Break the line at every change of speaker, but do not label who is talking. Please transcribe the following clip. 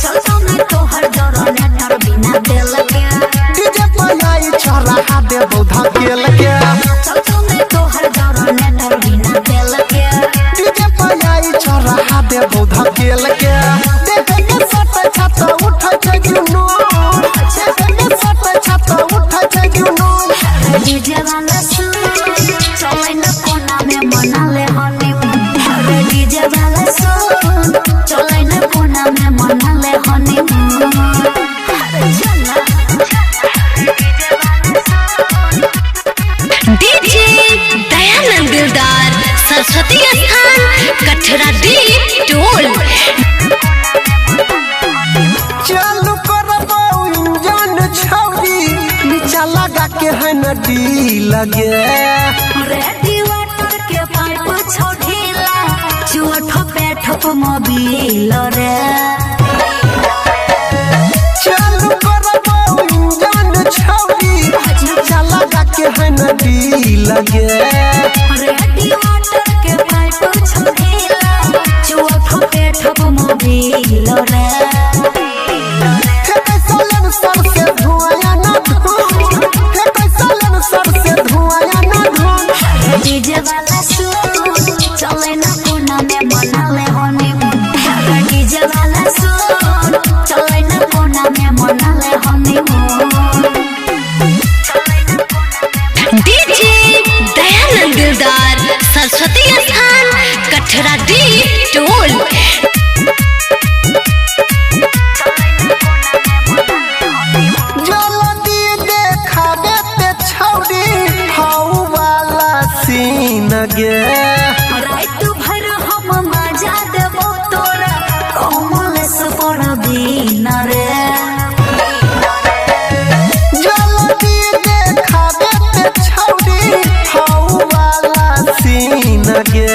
चल तुम तो हर जरा नेटर बिना तेल के
डीजे पयाई चढ़ा दे बौधा केल के
चल तुम तो हर जरा नेटर बिना तेल के
डीजे पयाई चढ़ा दे बौधा केल के देखे के सट छत उठ के जुनू देखे के सट छत उठ के जुनू
डीजे वाला सुन चले न कोना में मना ले हनीमून अरे डीजे वाला सुन चले न कोना में मना ले हनीमून अरे चला
डीजे दयानंद दिलदार सरस्वती स्थान कठरा दी टोल
चालू करबो इंजन छौरी नीचा लगा के है नदी लगे
रेडी वाटर के पाइप छोड़ीला चुअठ पे ठप मोबिल रे
चालू करबो इंजन छौरी नीचा लगा के है नदी लगे
रेडी वाटर के पाइप छोड़ीला चुअठ पे ठप मोबिल रे
फेंकै सालन सर से धुआं ना धुन फेंकै सालन सर से धुआं ना धुन
डीजे वाला सुन चले न कोना में मना ले हनीमून डीजे वाला सुन चले न कोना में मना ले हनीमून
डीजे दयानंद दिलदार सरस्वती स्थान कठरा दी टोल
जल्दी देखाबे ते छौरी हाउ वाला सीन गे
रात भर हम मजा देबो तोरा कमल से दिन रे
जल्दी देखाबे ते छौरी हाउ वाला सीन गे